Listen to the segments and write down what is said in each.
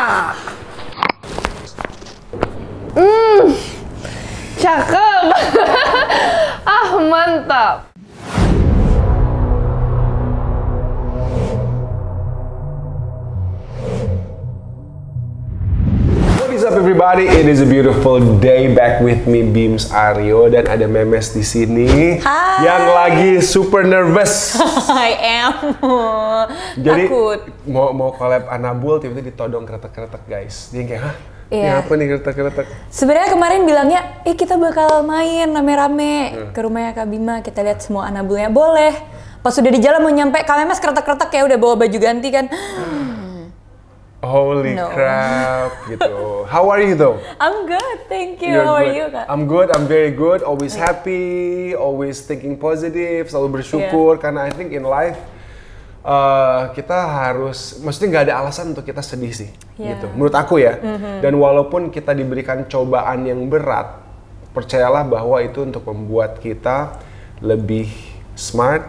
Mantap. Cakep. Mantap. What is up everybody? It is a beautiful day back with me Beams Aryo dan ada Memes di sini. Hai. Yang lagi super nervous. I am. Jadi takut. mau collab Anabul tiba-tiba ditodong kretek-kretek guys. Dia kayak, hah? Ini Iya. apa nih kretek-kretek? Sebenarnya kemarin bilangnya, kita bakal main rame-rame ke rumahnya Kak Bima, kita lihat semua Anabulnya. Boleh. Pas sudah di jalan mau nyampe, Kak Memes kretek-kretek ya udah bawa baju ganti kan. Holy No. crap gitu. How are you though? I'm good, thank you. You're How are good. you, Kak? I'm good, I'm very good. Always happy, always thinking positive, selalu bersyukur. Karena I think in life kita harus, maksudnya nggak ada alasan untuk kita sedih sih, gitu. Menurut aku ya. Dan walaupun kita diberikan cobaan yang berat, percayalah bahwa itu untuk membuat kita lebih smart,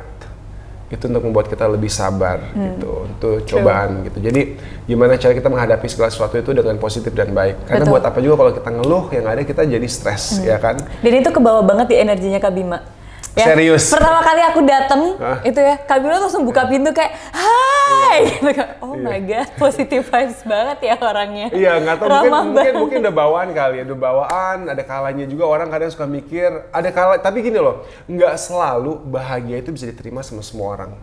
itu untuk membuat kita lebih sabar, gitu. Untuk cobaan, gitu. Jadi gimana cara kita menghadapi segala sesuatu itu dengan positif dan baik. Karena Betul. buat apa juga kalau kita ngeluh, yang ada kita jadi stres, ya kan? Dan itu kebawa banget di energinya Kak Bima. Ya, Serius? pertama kali aku dateng, Hah? itu ya, Kak Bima langsung buka pintu kayak, hai! Gitu kan. Oh my god, positive vibes banget ya orangnya. Iya, nggak tahu Ramah banget. mungkin udah bawaan kali ya, udah bawaan. Ada kalanya juga orang kadang suka mikir, ada kala, tapi gini loh, nggak selalu bahagia itu bisa diterima sama semua orang.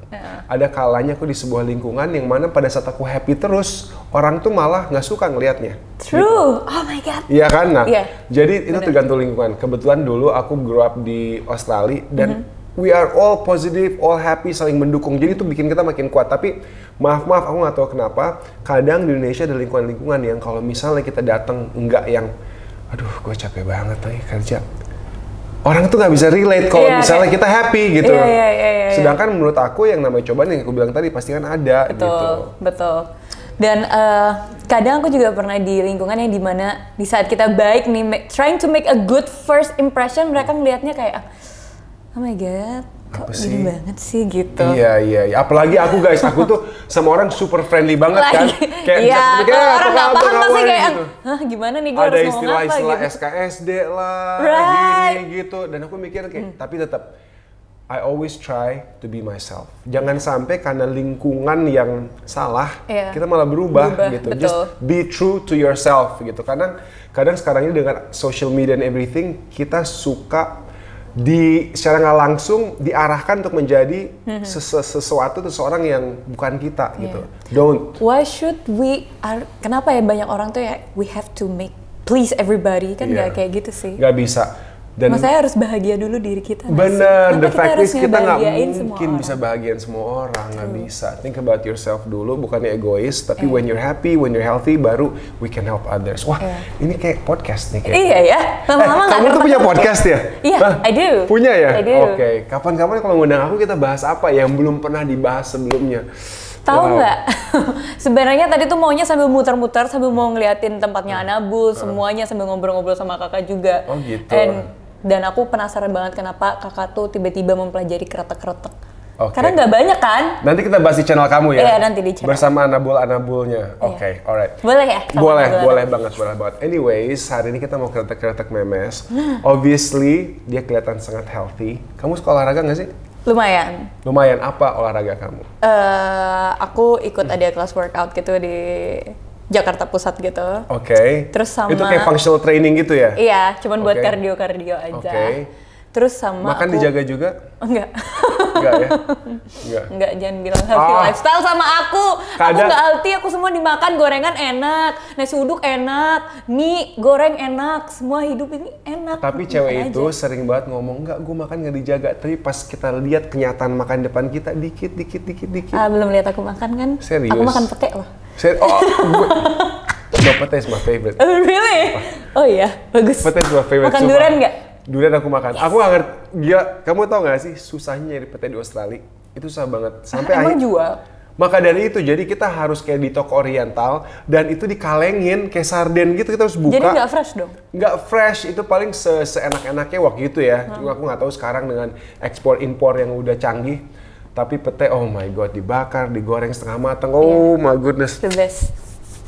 Ada kalanya aku di sebuah lingkungan yang mana pada saat aku happy terus, orang tuh malah nggak suka ngelihatnya. True, oh my god. Iya kan? Nah, Iya, jadi itu tergantung lingkungan. Kebetulan dulu aku grow up di Australia dan we are all positive, all happy, saling mendukung. Jadi itu bikin kita makin kuat. Tapi maaf aku nggak tahu kenapa. Kadang di Indonesia ada lingkungan-lingkungan yang kalau misalnya kita datang nggak yang, aduh gue capek banget nih kerja. Orang tuh nggak bisa relate kalau Iya, misalnya kita happy gitu. Iya. Sedangkan menurut aku yang namanya cobaan yang aku bilang tadi pasti kan ada Betul, gitu. betul. Dan kadang aku juga pernah di lingkungan yang dimana di saat kita baik nih, trying to make a good first impression, mereka ngelihatnya kayak, oh my god, kok Apa gini sih? banget sih gitu. Iya. Apalagi aku guys, aku tuh sama orang super friendly banget kan. Iya, kalau orang nggak paham pasti kabar kayak, gitu. hah gimana nih gue Ada harus ngomong apa istilah-istilah gitu. SKSD lah, Right. gini gitu. Dan aku mikir kayak, tapi tetap I always try to be myself. Jangan sampai karena lingkungan yang salah, Iya. kita malah berubah gitu. Betul. Just be true to yourself gitu. Kadang sekarang ini dengan social media and everything, kita suka secara nggak langsung diarahkan untuk menjadi sesuatu seseorang yang bukan kita gitu. Don't. Why should we, kenapa ya banyak orang tuh ya, we have to please everybody, kan Iya. nggak kayak gitu sih. Nggak bisa. Dan Maksudnya harus bahagia dulu diri kita. nggak sih? bener, Kenapa the fact harus is kita nggak ngebahagiain semua mungkin orang? bisa bahagiain semua orang, nggak bisa. Think about yourself dulu, bukannya egois, tapi when you're happy, when you're healthy, baru we can help others. Wah, ini kayak podcast nih kayaknya. Iya ya, lama-lama nggak Kamu tuh punya podcast ya? Iya, Hah? I do. Punya ya? I do. Oke, kapan-kapan kalau ngundang aku kita bahas apa yang belum pernah dibahas sebelumnya? Tahu Wow. nggak? Sebenarnya tadi tuh maunya sambil muter-muter, sambil mau ngeliatin tempatnya Anabul, semuanya sambil ngobrol-ngobrol sama kakak juga. Oh, gitu. Dan aku penasaran banget kenapa kakak tuh tiba-tiba mempelajari kretek-kretek. Oke. Karena nggak banyak kan? Nanti kita bahas di channel kamu ya? Iya, nanti di channel. Bersama Anabulnya. Oke, alright. Boleh ya? Sama Boleh Anabul? boleh banget. Anyways, hari ini kita mau kretek-kretek Memes. Obviously, dia kelihatan sangat healthy. Kamu suka olahraga nggak sih? Lumayan. Lumayan, apa olahraga kamu? Aku ikut ada kelas workout gitu di Jakarta Pusat gitu. Oke. Terus sama- Itu kayak functional training gitu ya? Iya, cuman buat Oke. kardio aja. Oke. Terus sama Makan aku, dijaga juga? Enggak. Enggak ya? Enggak. Enggak, jangan bilang healthy Ah. lifestyle sama aku. Aku Kadang- nggak healthy, aku semua dimakan, gorengan enak, nasi uduk enak, mie goreng enak, semua hidup ini enak. Tapi Makan cewek aja. itu sering banget ngomong, enggak, gue makan nggak dijaga. Tapi pas kita lihat kenyataan makan depan kita, dikit. Belum lihat aku makan kan? Serius? Aku makan pete loh. No, pete is my favorite. Really? Oh iya, bagus. Pete is my favorite. Makan sumpah. durian nggak? Durian aku makan. Aku nggak ngerti. Gila, kamu tau gak sih susahnya nyari pete di Australia? Itu susah banget. Sampai Emang jual? Maka dari itu, jadi kita harus kayak di toko oriental dan itu dikalengin kayak sarden gitu, kita harus buka. Jadi nggak fresh dong? Nggak fresh, itu paling seenak-enaknya waktu itu ya. Aku nggak tahu sekarang dengan ekspor impor yang udah canggih. Tapi pete, oh my god, dibakar, digoreng setengah matang. Oh my goodness. The best.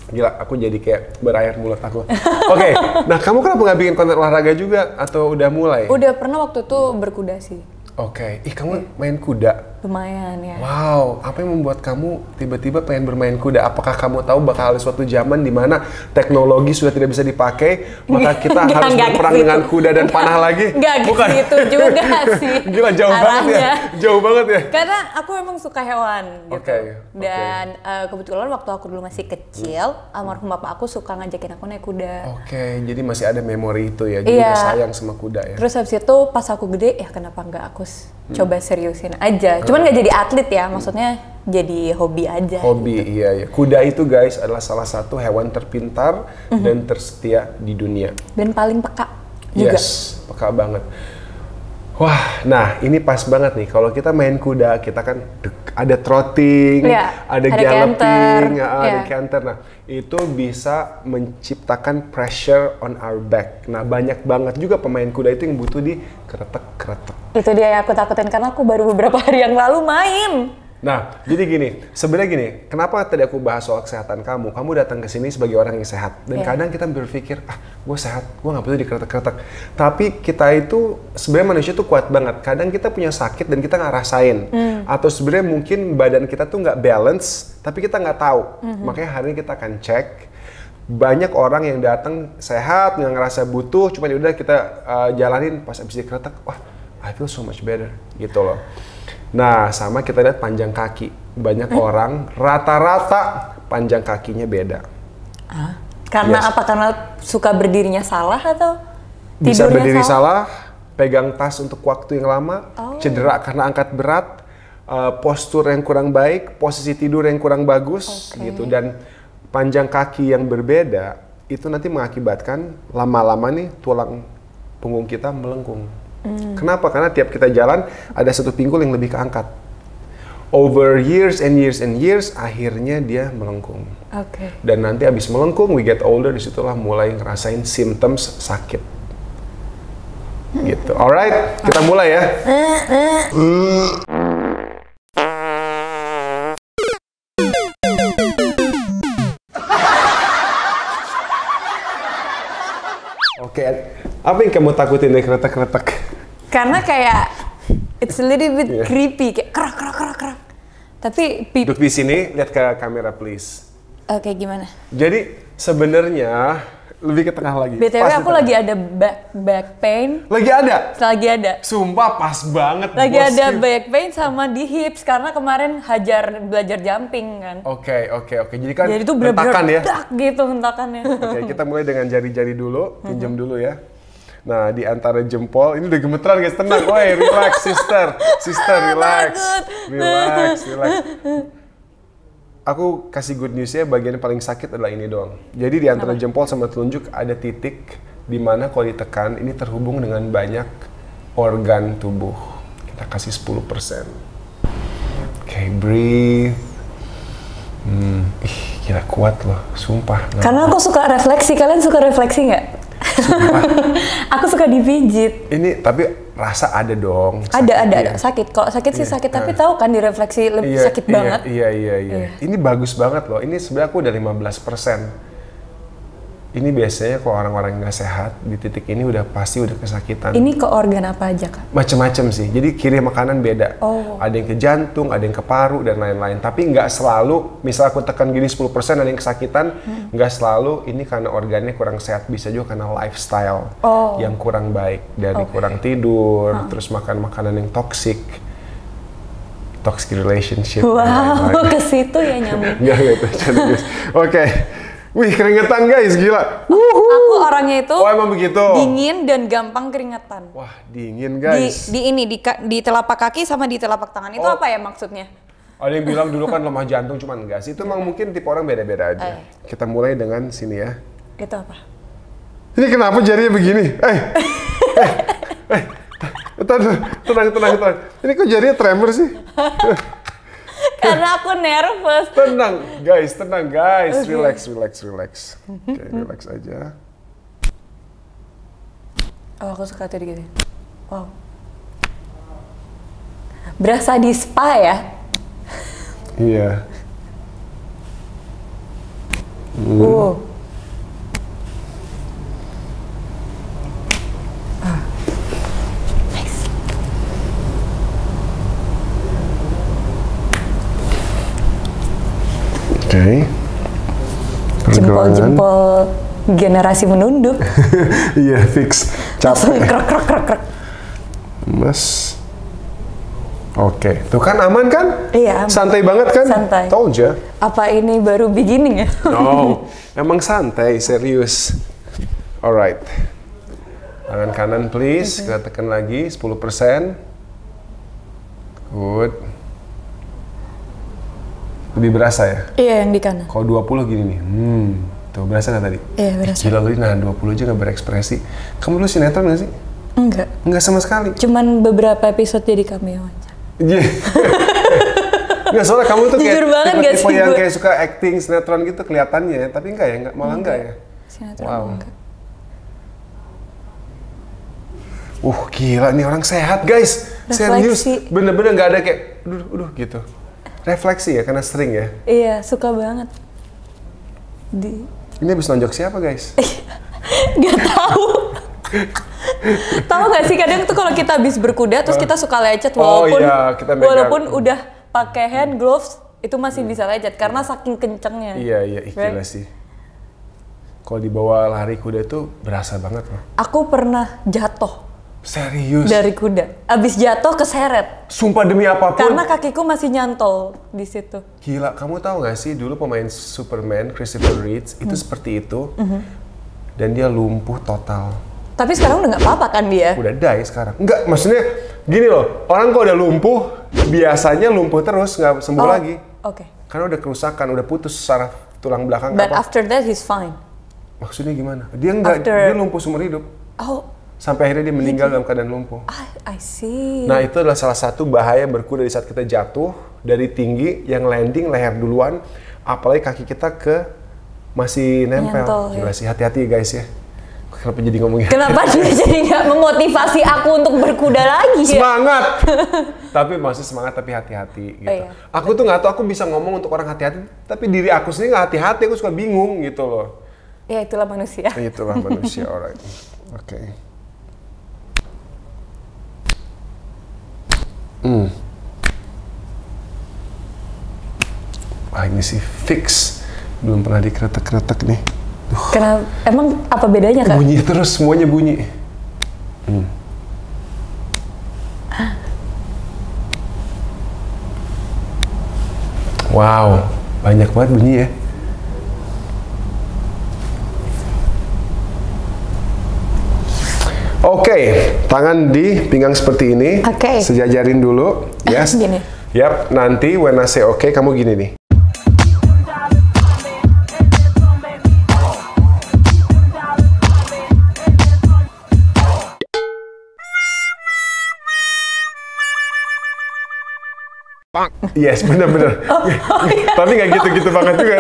Gila, aku jadi kayak berair mulut aku. Oke, nah kamu kenapa nggak bikin konten olahraga juga atau udah mulai? Udah pernah waktu itu berkuda sih. Oke, kamu main kuda? Lumayan ya. Wow, apa yang membuat kamu tiba-tiba pengen bermain kuda? Apakah kamu tahu bakal ada suatu zaman di mana teknologi sudah tidak bisa dipakai, maka kita harus berperang dengan kuda dan panah lagi? Enggak gitu juga sih. Gila, jauh banget ya. Jauh banget ya. Karena aku emang suka hewan gitu. Okay. Dan kebetulan waktu aku dulu masih kecil, almarhum bapak aku suka ngajakin aku naik kuda. Oke, jadi masih ada memori itu ya. Jadi udah sayang sama kuda ya. Terus habis itu pas aku gede, ya kenapa enggak aku coba seriusin aja. Cuman nggak jadi atlet ya, maksudnya jadi hobi aja. Hobi, gitu. Iya. Kuda itu guys adalah salah satu hewan terpintar dan tersetia di dunia. Dan paling peka juga. Yes, peka banget. Wah, nah ini pas banget nih. Kalau kita main kuda, kita kan ada trotting, ada galloping, ada canter. Nah, itu bisa menciptakan pressure on our back. Nah, banyak banget juga pemain kuda itu yang butuh di keretek-keretek. Itu dia yang aku takutin karena aku baru beberapa hari yang lalu main. Nah, jadi gini, sebenarnya gini, kenapa tadi aku bahas soal kesehatan kamu? Kamu datang ke sini sebagai orang yang sehat. Dan kadang kita berpikir, gue sehat, gue nggak butuh dikeretek-keretek. Tapi kita itu, sebenarnya manusia tuh kuat banget. Kadang kita punya sakit dan kita nggak rasain. Atau sebenarnya mungkin badan kita tuh nggak balance, tapi kita nggak tahu. Makanya hari ini kita akan cek. Banyak orang yang datang sehat, nggak ngerasa butuh, cuma udah kita jalanin pas abis dikeretek, wah, I feel so much better, gitu loh. Nah, sama kita lihat panjang kaki. Banyak orang rata-rata panjang kakinya beda. Karena apa? Karena suka berdirinya salah atau bisa berdiri salah, pegang tas untuk waktu yang lama, cedera karena angkat berat, postur yang kurang baik, posisi tidur yang kurang bagus, gitu. Dan panjang kaki yang berbeda itu nanti mengakibatkan lama-lama nih tulang punggung kita melengkung. Kenapa? Karena tiap kita jalan ada satu pinggul yang lebih keangkat. Over years and years and years, akhirnya dia melengkung. Dan nanti abis melengkung, we get older, disitulah mulai ngerasain symptoms sakit. Gitu. Alright, kita mulai ya. Oke, apa yang kamu takutin dari keretek-keretek? Karena kayak it's a little bit creepy, kayak kerak. Tapi duduk di sini, lihat ke kamera please. Oke, gimana? Jadi sebenarnya lebih ke tengah lagi. BTW aku lagi ada back pain. Lagi ada? Lagi ada. Sumpah pas banget. Lagi ada back pain sama di hips karena kemarin belajar jumping kan. Oke. Jadi kan jadi itu hentakan ya? Gitu hentakannya. Oke, kita mulai dengan jari-jari dulu, pinjam dulu ya. Nah, di antara jempol, ini udah gemeteran guys, tenang. Woi, relax sister, relax. Aku kasih good news-nya, bagian yang paling sakit adalah ini doang. Jadi di antara jempol sama telunjuk ada titik di mana kalau ditekan, ini terhubung dengan banyak organ tubuh. Kita kasih 10%. Oke, breathe. Gila kuat loh, sumpah. Karena aku suka refleksi, kalian suka refleksi nggak? Aku suka dipijit. Ini tapi rasa ada dong. Ada sakit. Kalau sakit sih sakit, tapi tahu kan direfleksi lebih sakit banget. Iya. Ini bagus banget loh. Ini sebenarnya aku udah 15%. Ini biasanya kalau orang-orang nggak sehat di titik ini pasti udah kesakitan. Ini ke organ apa aja Kak? Macem-macem sih. Jadi kirim makanan beda. Ada yang ke jantung, ada yang ke paru dan lain-lain. Tapi nggak selalu. Misal aku tekan gini 10% ada yang kesakitan. Nggak selalu. Ini karena organnya kurang sehat. Bisa juga karena lifestyle yang kurang baik. Dari kurang tidur, terus makan makanan yang toxic relationship. Wow, ke situ ya nyambung. Nggak gitu. Oke. Wih, keringetan guys, gila. Aku orangnya itu emang begitu. Dingin dan gampang keringetan. Wah, dingin guys. Di telapak kaki sama di telapak tangan. Itu apa ya maksudnya? Ada yang bilang dulu kan lemah jantung, cuman enggak sih. Itu emang mungkin tipe orang beda-beda aja. Kita mulai dengan sini ya. Itu apa? Ini kenapa jarinya begini? Tenang. Ini kok jarinya tremor sih? Karena aku nervous. Tenang guys. Relax. Oke, relax aja. Aku suka tadi gitu. Wow. Berasa di spa ya? Iya. Nice. Oke. Jempol-jempol generasi menunduk. Iya, fix. Langsung Capek. krek. Mas. Oke, tuh kan aman kan? Iya, aman. Santai banget kan? Santai. Told ya. Apa ini baru beginning ya? No, emang santai, serius. Alright. Tangan kanan please, kita tekan lagi 10%. Good. Lebih berasa ya? Iya, yang di kanan. Kalau 20 gini nih, tuh berasa nggak tadi? Iya, berasa. Gila lu, nah 20 aja nggak berekspresi. Kamu lu sinetron nggak sih? Enggak. Nggak sama sekali. Cuman beberapa episode jadi cameo aja. Iya. Nggak, soalnya kamu tuh kayak Jujur banget gak tipe sih yang gue? kayak suka acting sinetron gitu kelihatannya, tapi enggak ya, malah enggak ya. Sinetron Wow. enggak. Gila nih orang sehat guys, serius, Refleksi. bener-bener nggak ada kayak, udah gitu. Refleksi ya, karena sering ya. Iya, suka banget. Ini habis nonjok siapa guys? Gak tahu. Tahu gak sih kadang tuh kalau kita habis berkuda terus kita suka lecet walaupun iya, kita megang. walaupun udah pakai hand gloves itu masih bisa lecet karena saking kencengnya. Iya, gila sih. Kalau dibawa lari kuda itu berasa banget loh. Aku pernah jatuh Serius? dari kuda. Abis jatuh keseret Sumpah demi apapun. karena kakiku masih nyantol di situ. Gila, kamu tahu gak sih dulu pemain Superman Christopher Reeve itu seperti itu, dan dia lumpuh total. Tapi sekarang udah nggak apa-apa kan dia? Udah die sekarang. Enggak, maksudnya gini loh, orang kalau udah lumpuh biasanya lumpuh terus nggak sembuh lagi. Oke. Karena udah kerusakan, udah putus saraf tulang belakang. But apa? after that he's fine. Maksudnya gimana? Dia nggak, dia lumpuh seumur hidup. Oh, Sampai akhirnya dia meninggal dalam keadaan lumpuh. I see. Nah itu adalah salah satu bahaya berkuda di saat kita jatuh dari tinggi, yang landing leher duluan, apalagi kaki kita masih nempel. Nyantol, Gila sih, hati-hati guys ya. Kenapa jadi ngomongnya? Kenapa dia jadi nggak memotivasi aku untuk berkuda lagi ya? Semangat! Tapi masih semangat, tapi hati-hati gitu. Oh, iya. Aku tuh nggak tahu aku bisa ngomong untuk orang hati-hati, tapi diri aku sendiri nggak hati-hati, aku suka bingung gitu loh. Ya itulah manusia. Itulah manusia, alright. Oke. Wah ini sih fix, belum pernah dikretek-kretek nih. Kenapa? Emang apa bedanya Kak? Bunyi terus, semuanya bunyi. Wow, banyak banget bunyi ya. Oke, tangan di pinggang seperti ini. Oke. Sejajarin dulu. Yes. Gini. Yap, nanti when I say oke, kamu gini nih. Yes, bener-bener. Tapi nggak gitu-gitu banget juga.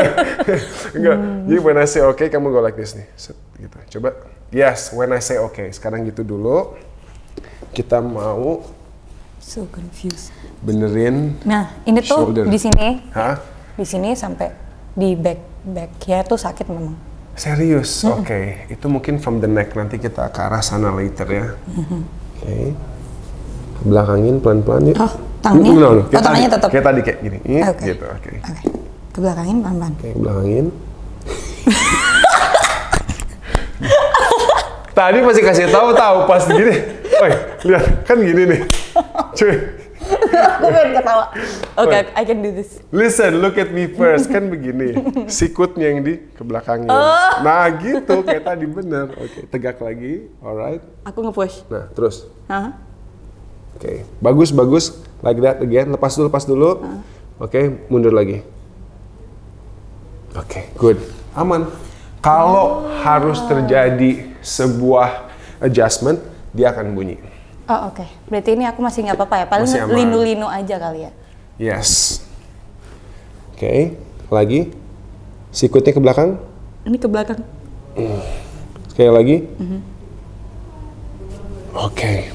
Enggak. Jadi when I say okay, kamu go like this nih. Set, gitu. Coba. Yes, when I say okay. Sekarang gitu dulu. Kita mau So confused. benerin. Nah, ini tuh shoulder. di sini. Hah? Di sini sampai di back ya tuh sakit memang. Serius? Oke. Itu mungkin from the neck. Nanti kita ke arah sana later ya. Oke. Belakangin pelan-pelan ya. Oh, tangannya? No. Oh, tangannya tetap? Kayak tadi, kayak gini. Oke. Gitu, oke. Oke. Ke belakangin pelan-pelan. Oke, belakangin. Tadi masih kasih tahu pas gini. Woi, lihat kan gini nih. Cuy. Aku pengen ketawa. Oke, I can do this. Listen, look at me first. Kan begini. Sikutnya yang di ke belakangin. Nah, gitu kayak tadi bener. Oke, tegak lagi. Alright. Aku nge-push. Nah, terus. Hah? Oke, bagus. Like that again. Lepas dulu. Oke, mundur lagi. Oke, good. Aman. Kalau harus terjadi sebuah adjustment, dia akan bunyi. Oh, oke. Berarti ini aku masih nggak apa-apa ya? Paling Masih aman. linu-linu aja kali ya? Yes. Oke, lagi. Sikutnya ke belakang. Ini ke belakang. Sekali lagi. Oke.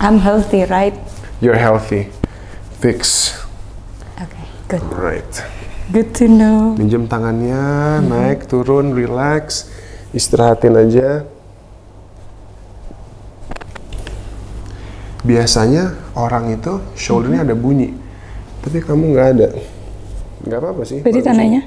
I'm healthy, right? You're healthy. Fix. Oke, good. Right. Good to know. Minjem tangannya, naik, turun, relax, istirahatin aja. Biasanya orang itu shouldernya ada bunyi, tapi kamu nggak ada. Nggak apa-apa sih. Berarti tandanya?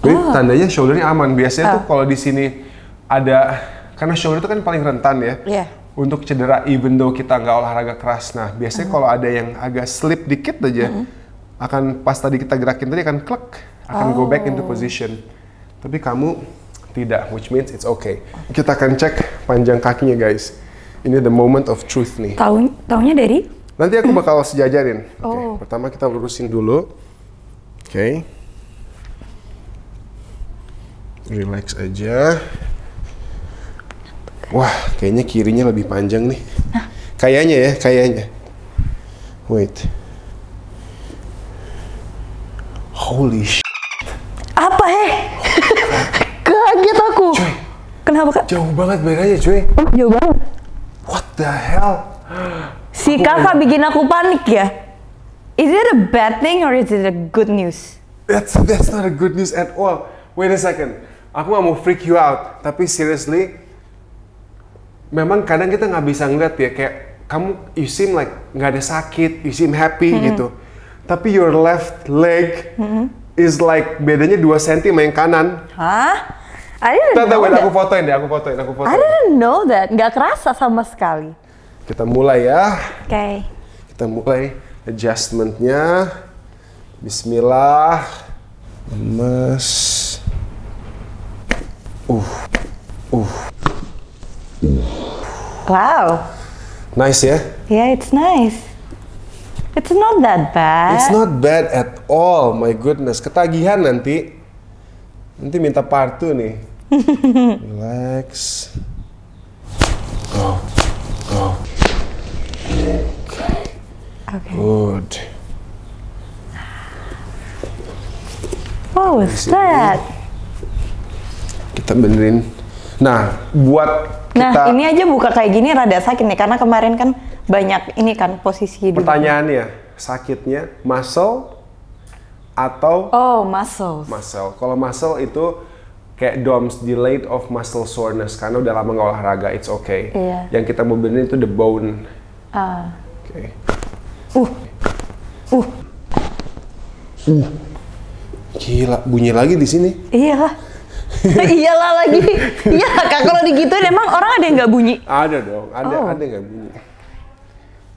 Jadi tandanya shouldernya aman. Biasanya tuh kalau di sini ada, karena shoulder itu kan paling rentan ya. Iya. Untuk cedera, even though kita nggak olahraga keras. Nah, biasanya kalau ada yang agak slip dikit aja, akan pas tadi kita gerakin tadi akan klek, akan go back into position. Tapi kamu tidak, which means it's okay. Kita akan cek panjang kakinya guys. Ini the moment of truth nih. Taunya dari? Nanti aku bakal sejajarin. Oke, pertama kita lurusin dulu. Oke. Relax aja. Wah, kayaknya kirinya lebih panjang nih. Kayaknya ya, kayaknya. Wait. Holy shit. Apa Kaget aku. Cuy. Kenapa Kak? Jauh banget bedanya cuy. Jauh banget. What the hell? Si kakak bikin aku panik ya. Is it a bad thing or is it a good news? That's not a good news at all. Wait a second. Aku gak mau freak you out, tapi seriously, memang kadang kita nggak bisa ngeliat ya, kayak kamu, you seem like nggak ada sakit, you seem happy gitu. Tapi your left leg is like bedanya 2 cm sama yang kanan. Hah? I didn't know that. Aku fotoin deh. I didn't know that. Nggak kerasa sama sekali. Kita mulai ya. Oke. Kita mulai adjustment-nya. Bismillah. Lemes. Wow. Nice ya? Yeah, it's nice. It's not that bad. It's not bad at all. My goodness. Ketagihan nanti. Nanti minta part 2 nih. Relax. Go. Okay. Good. What was that? Kita benerin. Nah, buat kita. Nah, ini aja buka kayak gini rada sakit nih karena kemarin kan banyak ini kan posisi. Pertanyaannya, sakitnya muscle atau? Oh, muscles. Muscle. Kalau muscle itu kayak DOMS, delayed of muscle soreness, karena udah lama nggak olahraga, it's okay. Iya. Yang kita mau benerin itu the bone. Oke. Gila, bunyi lagi di sini. Iya. Iyalah lagi. Iya, Kak, kalau digituin emang orang ada yang nggak bunyi? Ada dong, ada yang nggak bunyi.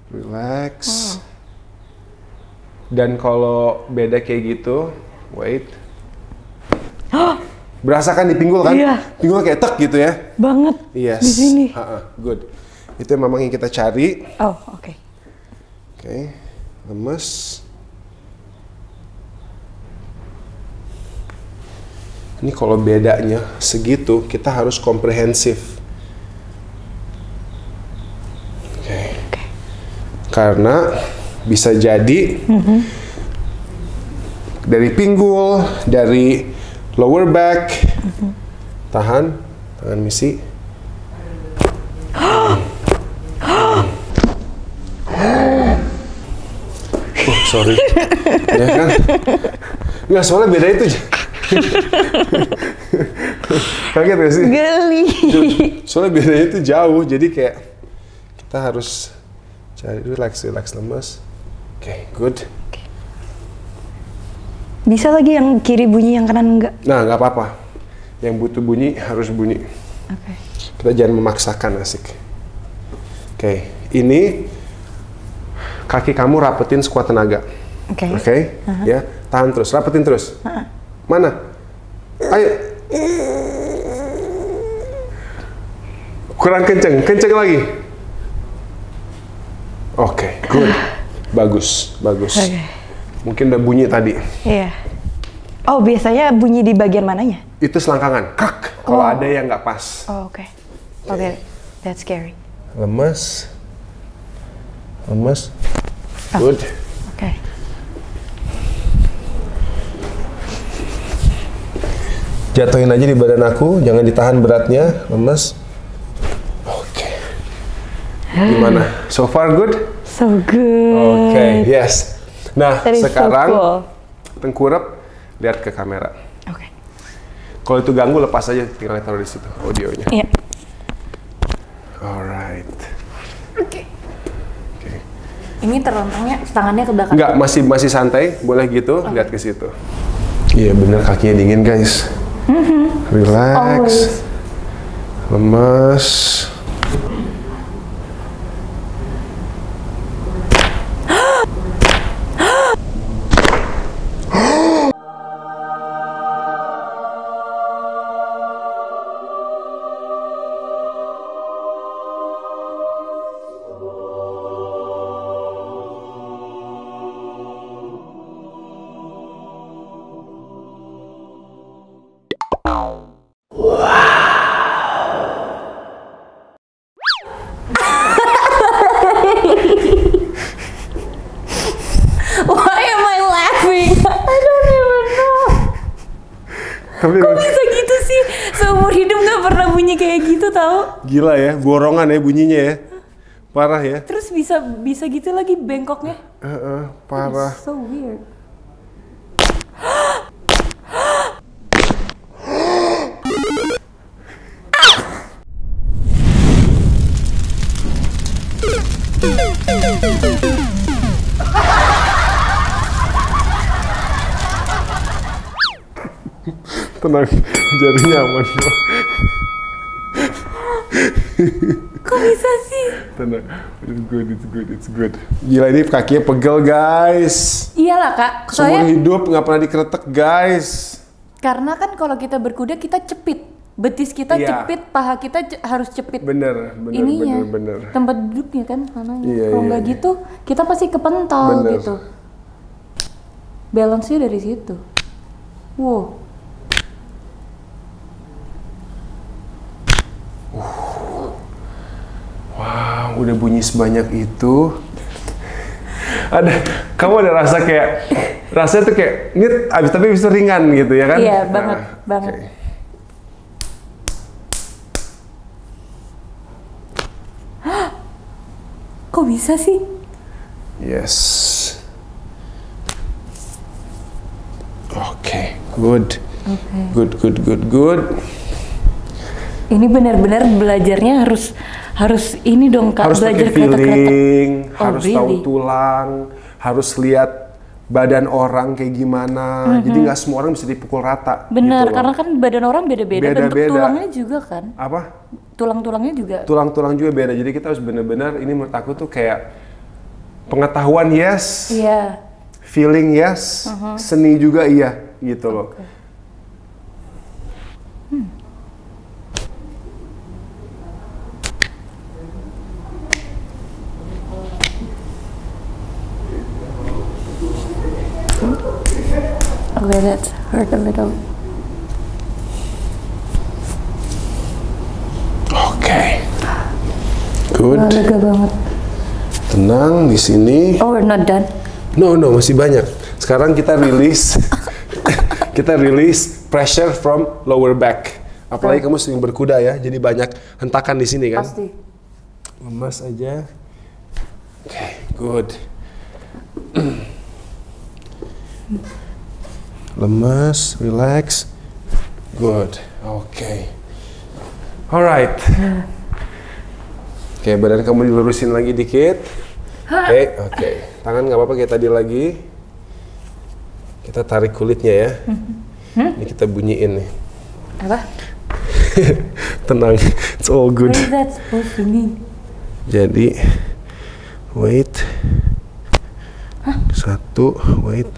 Relax. Dan kalau beda kayak gitu, wait. Berasa kan di pinggul kan? Iya. Pinggul kayak tek gitu ya? Banget. Yes. Di sini. Good. Itu memang yang kita cari. Oh, oke. Oke, lemes. Ini kalau bedanya segitu, kita harus komprehensif. Oke. Karena bisa jadi dari pinggul, dari lower back. Tahan, tangan misi. Sorry. Ya kan? Nggak, soalnya beda itu. Kaget gak sih? Geli. Soalnya bedanya itu jauh, jadi kayak kita harus cari relax, lemes. Oke, good. Bisa lagi yang kiri bunyi, yang kanan enggak? Nah, nggak apa-apa. Yang butuh bunyi harus bunyi. Oke. Kita jangan memaksakan, asik. Oke, ini kaki kamu rapetin sekuat tenaga. Oke. Ya, tahan terus, rapetin terus. Mana? Ayo. Kurang kenceng lagi. Oke, good. Bagus. Okay. Mungkin udah bunyi tadi. Iya. Oh, biasanya bunyi di bagian mananya? Itu selangkangan, krak. Kalau ada yang nggak pas. Oh, oke. Oke, that's scary. Lemes. Oh. Good. Oke. Jatuhin aja di badan aku, jangan ditahan beratnya, lemes. Oke. Gimana? So far good? So good. Oke, yes. Nah, That is so sekarang cool. tengkurap, lihat ke kamera. Oke. Kalau itu ganggu, lepas aja, tinggal taruh di situ audionya. Iya. Alright. Oke. Ini terontongnya tangannya ke belakang. Enggak, masih santai, boleh gitu, lihat ke situ. Iya bener, kakinya dingin guys. Relax. Always. Lemas. Why am I laughing? I don't even know. Kok bisa gitu sih? Seumur hidup nggak pernah bunyi kayak gitu tau? Gila ya, borongan ya bunyinya ya. Parah ya. Terus bisa gitu lagi bengkoknya. Parah. So weird. Tenang, jarinya aman. Kok bisa sih? Tenang, it's good. Gila ini kakinya pegel guys. Iyalah kak, Seumur soalnya hidup nggak pernah dikretek guys. karena kan kalau kita berkuda kita cepit, betis kita Iya. cepit, paha kita harus cepit. Bener. Tempat duduknya kan sananya. Iya, Kalau iya, nggak iya. gitu, kita pasti kepental Bener. gitu. Balance-nya dari situ. Wow. Wow, udah bunyi sebanyak itu. Kamu ada rasa kayak, rasanya tuh kayak, ini abis tapi bisa ringan gitu ya kan? Iya, banget. oke. Kok bisa sih? Yes. Oke, good. Good. Ini benar-benar belajarnya harus ini dong kak, Harus belajar pakai feeling, Oh, harus tahu really? tulang, harus lihat badan orang kayak gimana. Jadi nggak semua orang bisa dipukul rata. Benar, gitu loh. karena kan badan orang beda-beda, bentuk Beda-beda. tulangnya juga kan. Apa? Tulang-tulangnya juga. Tulang-tulang juga beda. Jadi kita harus benar-benar, ini menurut aku tuh kayak pengetahuan yes, Iya. feeling yes, seni juga iya gitu loh. Okay, that hurt a little. Oke. Good. Oh, lega banget. Tenang di sini. Oh, we're not done. No, masih banyak. Sekarang kita release pressure from lower back. Apalagi kamu sering berkuda ya, jadi banyak hentakan di sini kan. Pasti. Lemas aja. Oke, good. Lemas, relax. Good. Oke. Alright. Oke, badan kamu dilurusin lagi dikit. Oke. Tangan nggak apa-apa kayak tadi lagi. Kita tarik kulitnya ya. Ini kita bunyiin nih. Apa? Tenang, it's all good. What is that supposed to mean? Jadi, wait. 1, wait.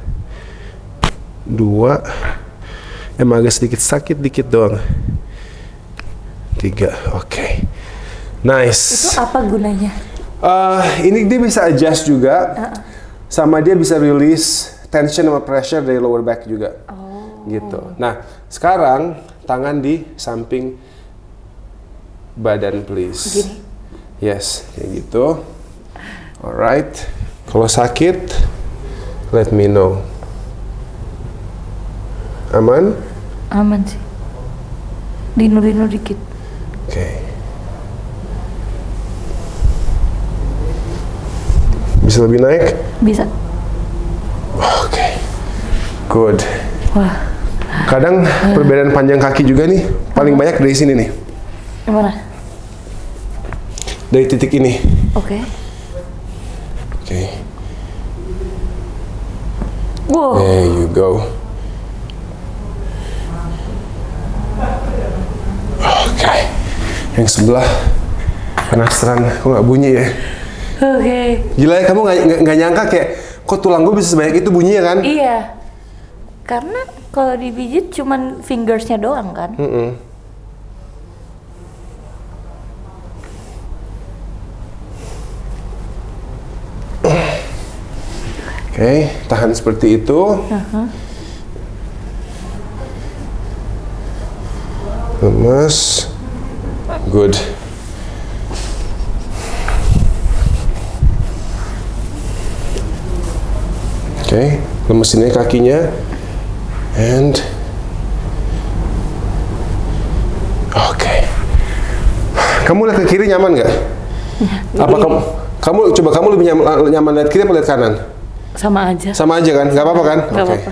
2, emang agak sedikit sakit dikit doang. 3, oke. Nice. Itu apa gunanya? Ini dia bisa adjust juga, sama dia bisa release tension sama pressure dari lower back juga. Gitu. Nah, sekarang tangan di samping badan please. Gini. Yes, kayak gitu. Alright. Kalau sakit, let me know. Aman? Aman sih. Dino dikit. Oke. Bisa lebih naik? Bisa. Oke. Good. Wah. Kadang perbedaan panjang kaki juga nih paling banyak dari sini nih. Gimana? Dari titik ini. Oke. Oke. Wow. There you go. Oke. Yang sebelah penasaran, kok nggak bunyi ya? Oke. Gila ya, kamu nggak nyangka kayak kok tulang gue bisa sebanyak itu bunyinya kan? Iya. Karena kalau dipijit cuman fingersnya doang kan? Oke, tahan seperti itu. Lemes. Good. Oke, lemesin aja kakinya. And oke. Kamu lihat ke kiri nyaman nggak? Apa kamu lebih nyaman lihat kiri atau lihat kanan? Sama aja. Sama aja kan? Nggak apa-apa kan? Nggak apa-apa.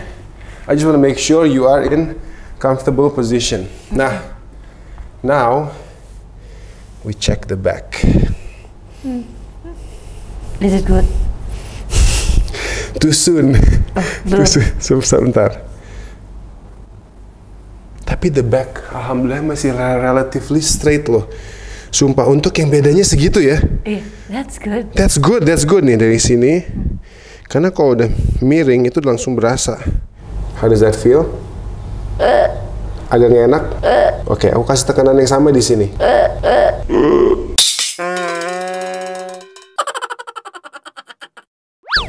I just want to make sure you are in comfortable position. Nah, now we check the back. Is it good? Too soon. Belum. Sebentar. Tapi the back, alhamdulillah masih relatively straight loh. Sumpah, untuk yang bedanya segitu ya. That's good. That's good nih dari sini. Karena kalau udah miring itu langsung berasa. How does that feel? Agak nggak enak? Oke, aku kasih tekanan yang sama di sini.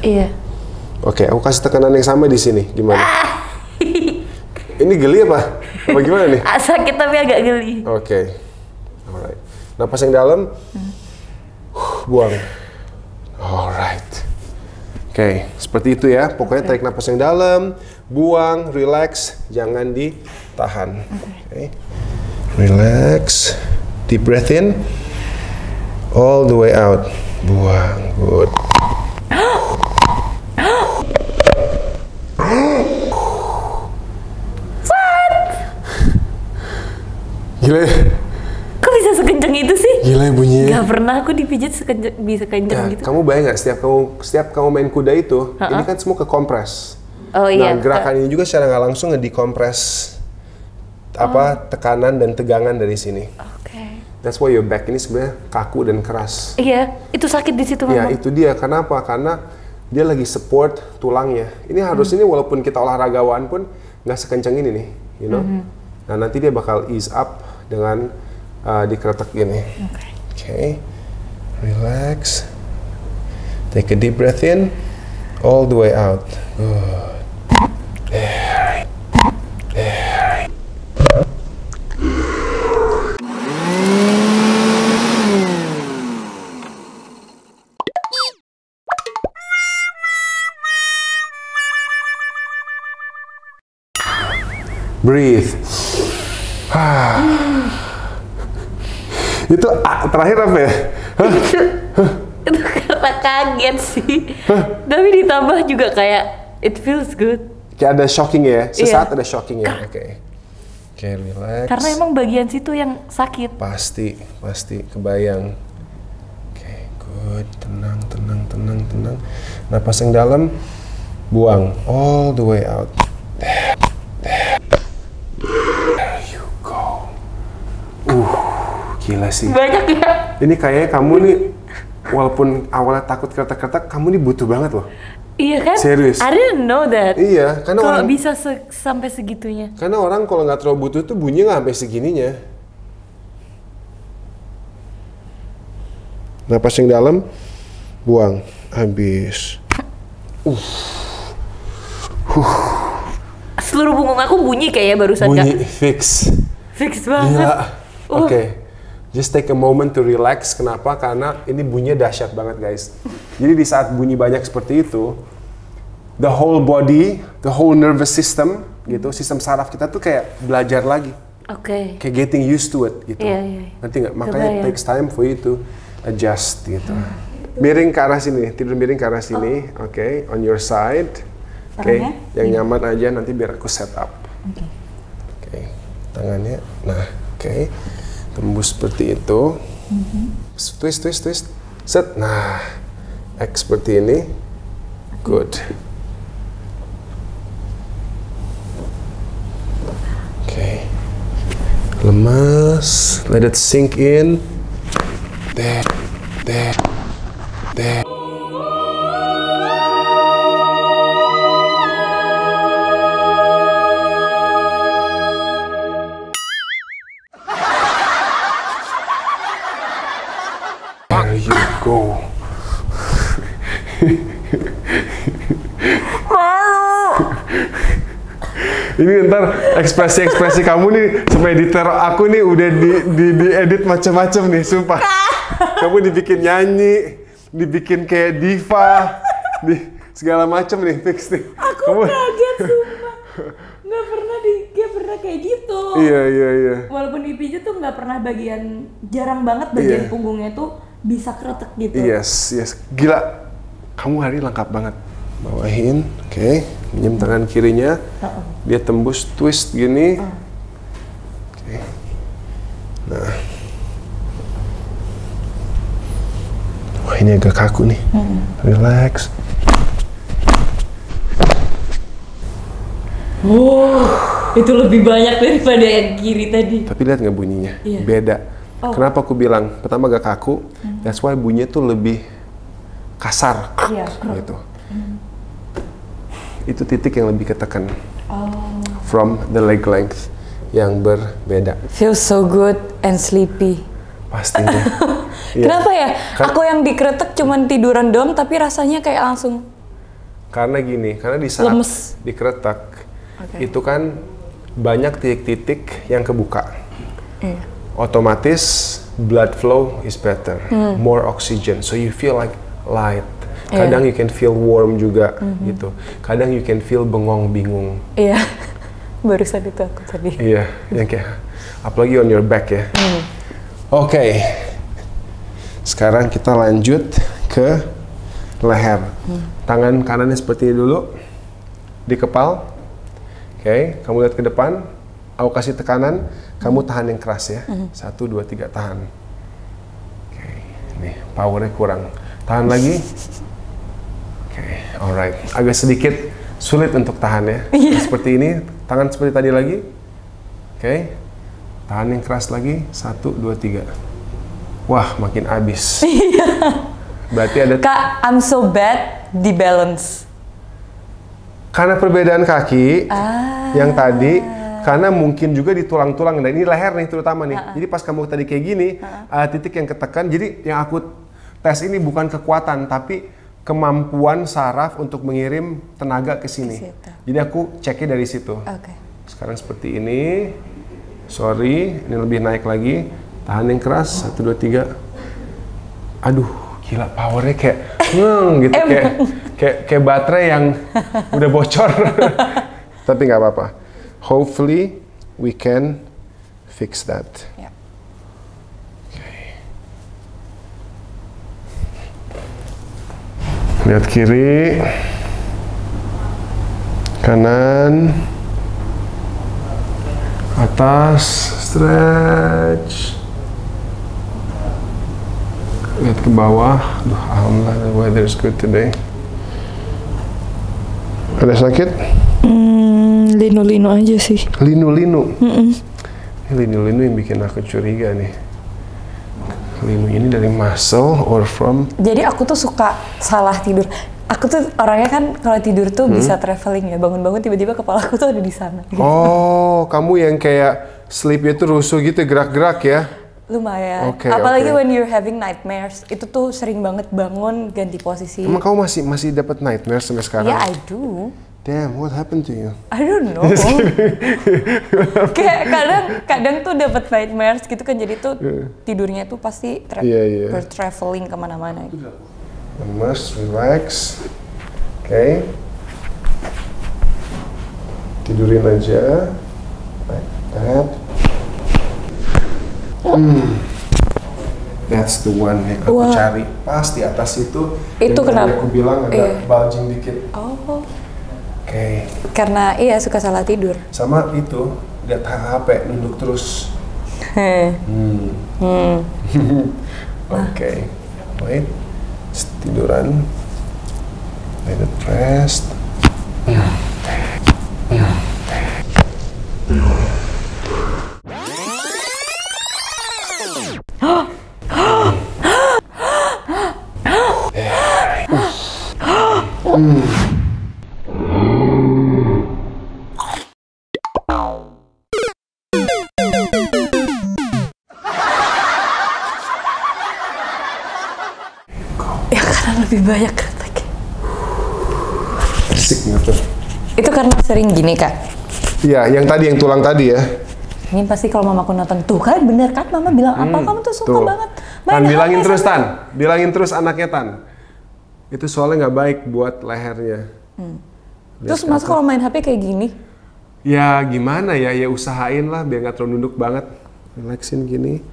Iya. Oke, aku kasih tekanan yang sama di sini. Gimana? Ini geli apa? Apa gimana nih? Sakit tapi agak geli. Oke. Alright. Napas yang dalam. Buang. Alright. Oke, seperti itu ya. Pokoknya tarik napas yang dalam, buang, relax, jangan ditahan. Oke. Relax. Deep breath in. All the way out. Buang. Good. Gila ya? Kok bisa sekencang itu sih? Gila ya bunyinya. Gak pernah aku dipijit bisa kencang Ya, gitu. kamu bayang nggak setiap kamu main kuda itu, ini kan semua kekompres. Oh iya. Nah, gerakan ini juga secara nggak langsung ngedikompres tekanan dan tegangan dari sini. Oke. That's why your back ini sebenarnya kaku dan keras. Iya, itu sakit di situ Ya, memang. itu dia. Kenapa? Karena dia lagi support tulangnya. Ini harus ini walaupun kita olahragawan pun nggak sekencang ini nih, you know. Nah, nanti dia bakal ease up dengan dikeretek gini. Okay. Relax. Take a deep breath in, all the way out. Good. Breathe. Itu terakhir apa ya? Itu karena kaget sih. Tapi ditambah juga kayak it feels good. Kayak ada shocking ya? Sesaat ada shocking ya? Oke, relax. Karena emang bagian situ yang sakit. Pasti kebayang. Oke, good. Tenang. Napas yang dalam, buang all the way out. There you go. Gila sih. Banyak ya. Ini kayaknya kamu nih, walaupun awalnya takut kereta-kereta, kamu nih butuh banget loh. Iya kan? Serius. I didn't know that. Iya, karena kalau orang bisa sampai segitunya. Karena orang kalau nggak terlalu butuh tuh bunyi nggak sampai segininya. Napas yang dalam, buang, habis. Seluruh punggung aku bunyi kayaknya barusan. Bunyi Kak. Fix banget. Gila. Oke. Just take a moment to relax. Kenapa? Karena ini bunyinya dahsyat banget, guys. Jadi di saat bunyi banyak seperti itu, the whole body, the whole nervous system, gitu, sistem saraf kita tuh kayak belajar lagi. Oke. Kayak getting used to it, gitu. Iya. Nanti nggak? Makanya it Kebayang. takes time for you to adjust, gitu. Miring ke arah sini, tidur miring ke arah sini. Oke, on your side. Tangannya? Yang nyaman aja, nanti biar aku set up. Oke. Tangannya, nah, oke. Tembus seperti itu. Twist, twist, twist. Set, nah. X seperti ini. Good. Oke. Lemas, let it sink in. There. There you go. Ini ntar ekspresi kamu nih sama editor aku nih udah diedit macam-macam nih, sumpah. Kamu dibikin nyanyi, dibikin kayak diva, segala macam nih, fix nih. Aku kaget, sumpah. Nggak pernah kayak gitu. Iya. Walaupun dipijat tuh nggak pernah jarang banget bagian punggungnya tuh bisa kretek gitu. Yes. Gila, kamu hari ini lengkap banget. Bawahin, oke. Minjem tangan kirinya, dia tembus twist gini. Oke. Nah. Wah, ini agak kaku nih. Relax. Itu lebih banyak daripada yang kiri tadi. Tapi lihat nggak bunyinya? Iya. Beda. Kenapa aku bilang? Pertama agak kaku, that's why bunyinya tuh lebih kasar. Iya, gitu. Itu titik yang lebih ketekan. From the leg length yang berbeda. Feels so good and sleepy. Pastinya. Kenapa ya? Aku yang dikretek cuman tiduran doang tapi rasanya kayak langsung. Karena gini, karena di saat lemes. dikretek, itu kan banyak titik-titik yang kebuka. Otomatis blood flow is better, more oxygen, so you feel like light. Kadang you can feel warm juga gitu. Kadang you can feel bengong, bingung. Iya, barusan itu aku tadi. Iya, yang kayak apalagi on your back ya. Oke, sekarang kita lanjut ke leher. Tangan kanannya seperti ini dulu, di kepal. Oke, kamu lihat ke depan. Aku kasih tekanan, kamu tahan yang keras ya. 1, 2, 3, tahan. Oke, nih powernya kurang. Tahan lagi. Oke, alright. Agak sedikit sulit untuk tahan ya. Seperti ini, tangan seperti tadi lagi. Oke, tahan yang keras lagi. 1, 2, 3. Wah, makin abis. Berarti ada. Kak, I'm so bad di balance. Karena perbedaan kaki yang tadi, karena mungkin juga di tulang-tulang, dan ini leher nih terutama nih. Jadi pas kamu tadi kayak gini, titik yang ketekan. Jadi yang aku tes ini bukan kekuatan, tapi kemampuan saraf untuk mengirim tenaga ke sini. Jadi aku ceknya dari situ. Sekarang seperti ini. Sorry, ini lebih naik lagi. Tahan yang keras. 1, 2, 3. Aduh, gila powernya kayak gitu, kayak baterai yang udah bocor. Tapi nggak apa-apa. Hopefully we can fix that. Lihat kiri, kanan, atas, stretch. Lihat ke bawah. Aduh, alhamdulillah the weather is good today. Ada sakit? Linu-linu aja sih. Linu-linu? Linu-linu yang bikin aku curiga nih. Linu ini dari muscle or from? Jadi aku tuh suka salah tidur. Aku tuh orangnya kan kalau tidur tuh bisa traveling ya. Bangun-bangun tiba-tiba kepala aku tuh ada di sana. Gitu. Oh, kamu yang kayak sleepnya tuh rusuh gitu, gerak-gerak ya? Lumayan. Apalagi when you're having nightmares, itu tuh sering banget bangun ganti posisi. Emang kamu masih dapat nightmares sampai sekarang? Yeah, I do. Damn, what happened to you? I don't know. Kayak kadang tuh dapat nightmares gitu kan, jadi tuh tidurnya tuh pasti traveling kemana-mana. Lemas, relax. Oke. Tidurin aja. Like that. That's the one yang aku cari. Pas di atas itu. Itu kenapa? Aku bilang ada bulging dikit. Oh. Oke. Karena suka salah tidur. Sama itu, lihat HP, nunduk terus. Oke. Wait. Tiduran. Let it rest. Ya karena lebih banyak kretek. Asik nggak tuh? Itu karena sering gini kak. Iya, yang tadi, yang tulang tadi ya. Ini pasti kalau mamaku nonton, tuh kan bener kan mama bilang apa, kamu tuh suka banget Tan, bilangin terus Tan, bilangin terus anaknya Tan. Itu soalnya nggak baik buat lehernya. Terus masa kalau main HP kayak gini? Ya gimana ya, ya usahain lah biar nggak terlalu nunduk banget. Relaxin gini,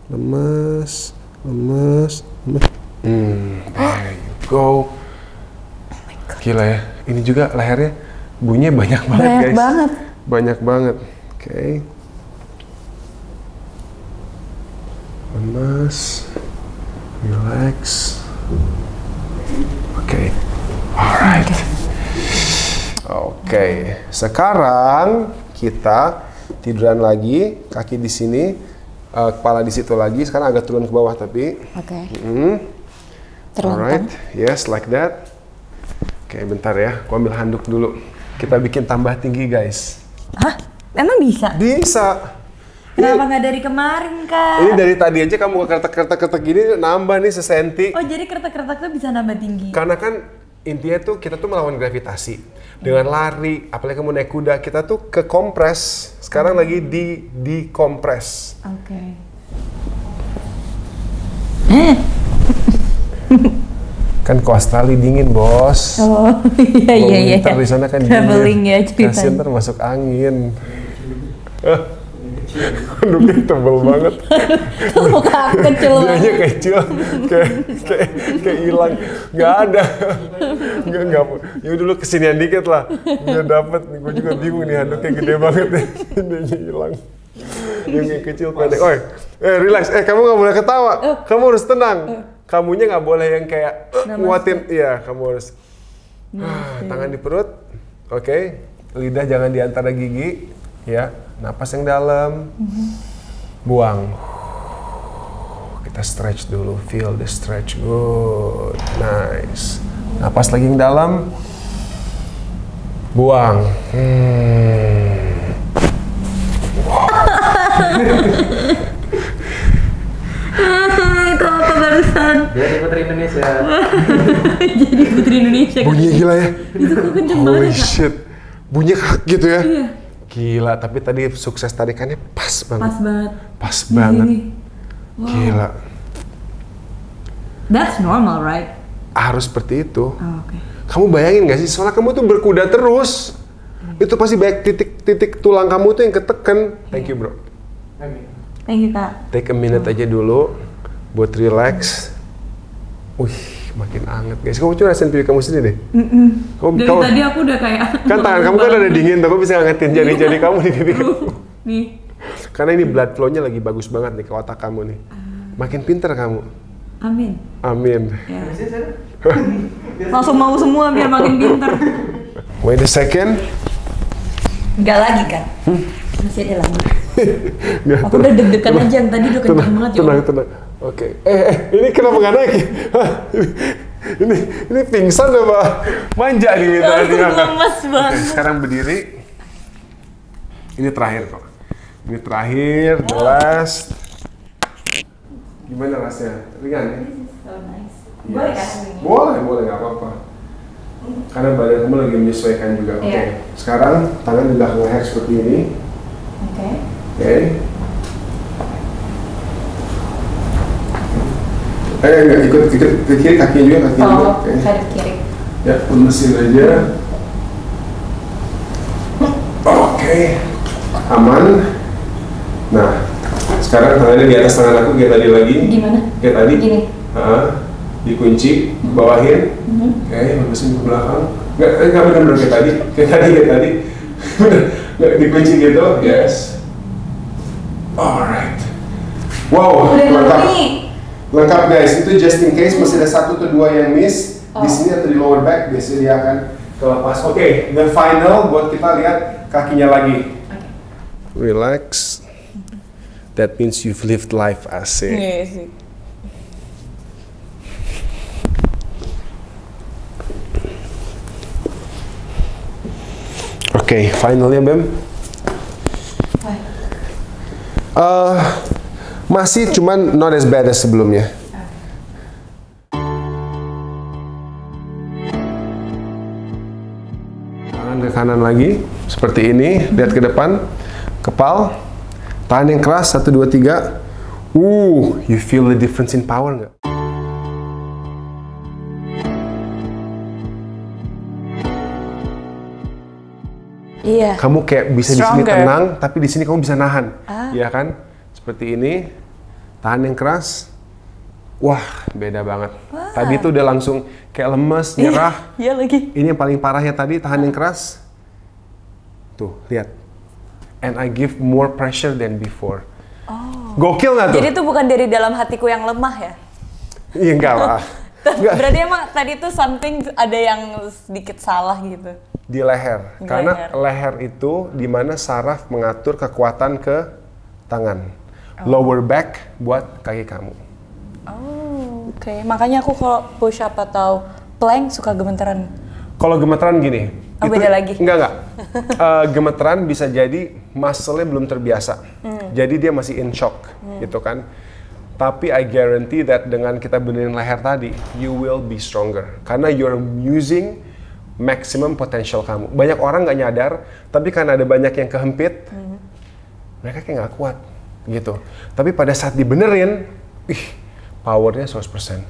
lemes, lemes, lemes. There you go. Oh my God. Gila ya, ini juga lehernya bunyinya banyak banget guys. Banyak banget. Banyak banget. Oke. Lemes, relax. Oke. Alright. Oke. Sekarang kita tiduran lagi, kaki di sini, kepala di situ lagi. Sekarang agak turun ke bawah tapi. Oke. Alright, yes, like that. Oke, bentar ya, aku ambil handuk dulu. Kita bikin tambah tinggi, guys. Hah? Emang bisa? Bisa. Kenapa nggak dari kemarin, Kak? Ini dari tadi aja kamu kertek-kertek gini nambah nih sesenti. Oh, jadi kertek-kertek tuh bisa nambah tinggi? Karena kan intinya tuh kita tuh melawan gravitasi. Dengan lari, apalagi kamu naik kuda, kita tuh ke kompres. Sekarang lagi di kompres. Oke. Kan ke Australia dingin, Bos. Oh, iya. Winter di sana kan Traveling dingin. ya ceritanya. Kasian ntar masuk angin. Handuknya tebel banget. Muka aku kecil banget. Dianya kecil, kayak hilang. Nggak ada. Nggak. Ya dulu kesinian dikit lah. Nggak dapet. Gue juga bingung nih handuknya gede banget nih. Dianya hilang. Yang kecil pendek. Oi, relax. Kamu nggak boleh ketawa. Kamu harus tenang. Kamunya nggak boleh yang kayak nguatin. Iya, kamu harus. Tangan di perut. Oke. Lidah jangan di antara gigi. Ya. Napas yang dalam. Buang. Kita stretch dulu. Feel the stretch. Good. Nice. Napas lagi yang dalam. Buang. Itu apa barusan? Jadi Putri Indonesia. Jadi Putri Indonesia. Bunyinya gila ya. Itu kok kenceng banget, Holy Kak? shit. Bunyinya kayak gitu ya. Iya. Gila, tapi tadi sukses tarikannya pas banget. Pas banget. Pas banget. Gini. Wow. Gila. That's normal, right? Harus seperti itu. Oh, oke. Kamu bayangin gak sih, soalnya kamu tuh berkuda terus. Itu pasti banyak titik-titik tulang kamu tuh yang ketekan. Thank you, bro. Thank you, Kak. Take a minute aja dulu buat relax. Wih, makin anget guys. Kamu coba rasain pipi kamu sendiri deh. Dari tadi aku udah kayak... Kan tangan kamu kan ada dingin, tuh. Kamu bisa ngangetin jari-jari kamu di pipi kamu. Nih. Karena ini blood flow-nya lagi bagus banget nih ke otak kamu nih. Makin pinter kamu. Amin. Amin. Ya. Langsung mau semua biar makin pinter. Wait a second. Enggak lagi kan? Masih ada lagi. Aku udah deg-degan aja, yang tadi udah kenceng banget ya. Tenang. Oke. Ini kenapa nggak naik? ini pingsan apa? Manja nih minta Lemas banget. Sekarang berdiri. Ini terakhir kok. Ini terakhir, the last. Gimana rasanya? Ringan ya? So nice. Yes. Boleh, nggak apa-apa. Karena badan kamu lagi menyesuaikan juga. Oke. Iya. Sekarang tangan di belakang leher seperti ini. Oke. Oke. Enggak, ikut ke kiri, kakinya juga, kakinya juga. Oke. Ke kiri. Ya, lemesin aja. Oke. Aman. Nah, sekarang tangannya di atas tangan aku kayak tadi lagi. Gimana? Kayak tadi. Gini. Dikunci, bawahin. Oke, lemesin ke belakang. Nggak benar-benar kayak tadi. Nggak dikunci gitu, yes. Alright. Wow, lengkap guys. Itu just in case masih ada 1 atau 2 yang miss. Di sini atau di lower back, biasanya dia akan kelepas. Oke, the final buat kita lihat kakinya lagi. Relax. That means you've lived life, asik. Yes. Oke, finalnya Bem. Masih cuman not as bad as sebelumnya. Tangan ke kanan lagi, seperti ini. Lihat ke depan, kepal. Tahan yang keras, 1, 2, 3. You feel the difference in power nggak? Iya. Kamu kayak bisa di sini tenang, tapi di sini kamu bisa nahan, ya kan? Seperti ini, tahan yang keras. Wah, beda banget. Tadi tuh udah langsung kayak lemes, nyerah. Iya lagi. Ini yang paling parahnya tadi, tahan yang keras. Tuh, lihat. And I give more pressure than before. Gokil nggak tuh? Jadi itu bukan dari dalam hatiku yang lemah ya? Iya, enggak lah. Berarti emang tadi tuh something ada yang sedikit salah gitu. Di leher. Karena leher itu dimana saraf mengatur kekuatan ke tangan. Lower back buat kaki kamu. Oke. Makanya aku kalau push up atau plank suka gemeteran. Kalau gemeteran gini. Beda lagi? Enggak. Gemeteran bisa jadi muscle-nya belum terbiasa. Jadi dia masih in shock, gitu kan. Tapi I guarantee that dengan kita benerin leher tadi, you will be stronger. Karena you're using maximum potential kamu. Banyak orang nggak nyadar, tapi karena ada banyak yang kehempit, mereka kayak nggak kuat, gitu. Tapi pada saat dibenerin, powernya 100%.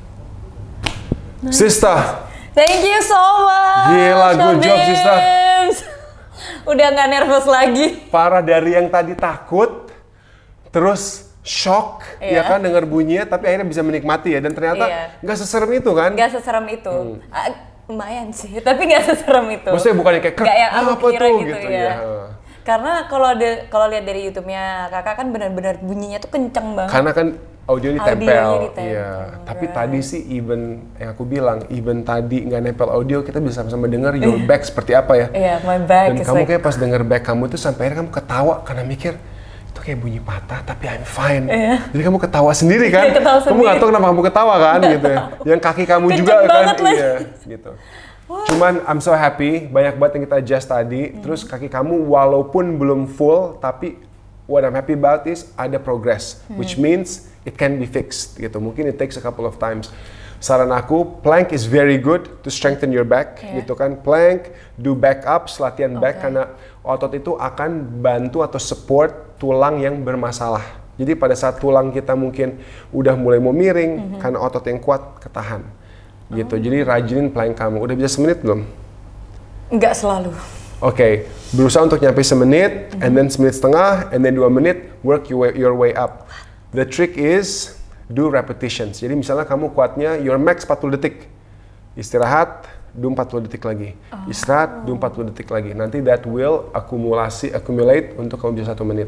Sista! Thank you so much! Gila, good job, Sista! Udah nggak nervous lagi. Parah dari yang tadi takut, terus shock, ya kan, dengar bunyinya, tapi akhirnya bisa menikmati ya. Dan ternyata nggak seserem itu kan? Nggak seserem itu. Lumayan sih, tapi nggak seserem itu. Maksudnya bukan yang kayak nggak yang aku apa kira tuh gitu ya. Karena kalau lihat dari YouTube-nya kakak kan benar-benar bunyinya tuh kenceng banget. Karena kan audionya ditempel. Audionya ditempel. Iya. Tapi tadi sih even yang aku bilang, even tadi nggak nempel audio, kita bisa sama-sama dengar your back seperti apa ya. Iya, my back. Dan kamu kayak pas denger back kamu tuh sampai akhirnya kamu ketawa karena mikir itu kayak bunyi patah tapi I'm fine. Jadi kamu ketawa sendiri kan? Kamu nggak tahu kenapa kamu ketawa kan gitu ya. Yang kaki kamu juga kan, iya gitu. Cuman I'm so happy, banyak banget yang kita adjust tadi. Terus kaki kamu walaupun belum full, tapi what I'm happy about is ada progress, which means it can be fixed gitu. Mungkin it takes a couple of times. Saran aku, plank is very good to strengthen your back, gitu kan. Plank, do back ups, latihan back karena otot itu akan bantu atau support tulang yang bermasalah. Jadi pada saat tulang kita mungkin udah mulai mau miring, karena otot yang kuat ketahan. Gitu. Jadi rajinin plank kamu. Udah bisa semenit belum? Enggak selalu. Oke, berusaha untuk nyampe semenit, and then semenit setengah, and then 2 menit, work your way up. The trick is do repetitions. Jadi misalnya kamu kuatnya your max 40 detik. Istirahat, do 40 detik lagi. Istirahat, do 40 detik lagi. Nanti that will accumulate untuk kamu bisa 1 menit.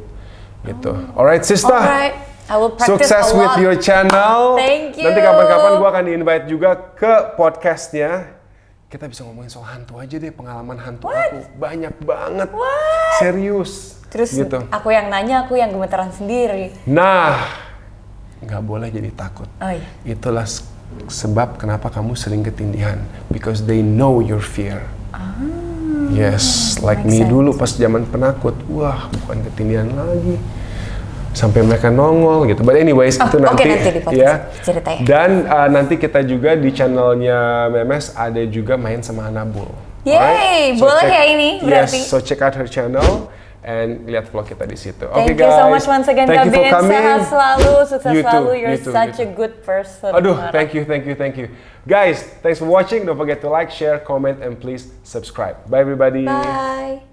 Gitu. Alright, Sista. Alright. I will practice Sukses a lot. with your channel. Thank you. Nanti kapan-kapan gue akan di-invite juga ke podcastnya. Kita bisa ngomongin soal hantu aja deh, pengalaman hantu aku. Banyak banget. Serius. Terus gitu. aku yang nanya, aku yang gemeteran sendiri. Nah, nggak boleh jadi takut. Oh iya. Itulah sebab kenapa kamu sering ketindihan. Because they know your fear. Yes, like me dulu pas zaman penakut. Wah, bukan ketindihan lagi. Sampai mereka nongol gitu. But anyways, itu nanti di ya. Ceritanya. Dan nanti kita juga di channelnya Memes ada juga main sama Anabul. Yay, so boleh ya ini berarti. Yes, so check out her channel and lihat vlog kita di situ. Thank Okay, you guys. so much once again, Thank you for Kabin. coming. Sehat selalu, sukses You too, selalu. You're you too, such you a good person. Aduh, thank you. Guys, thanks for watching. Don't forget to like, share, comment, and please subscribe. Bye, everybody. Bye.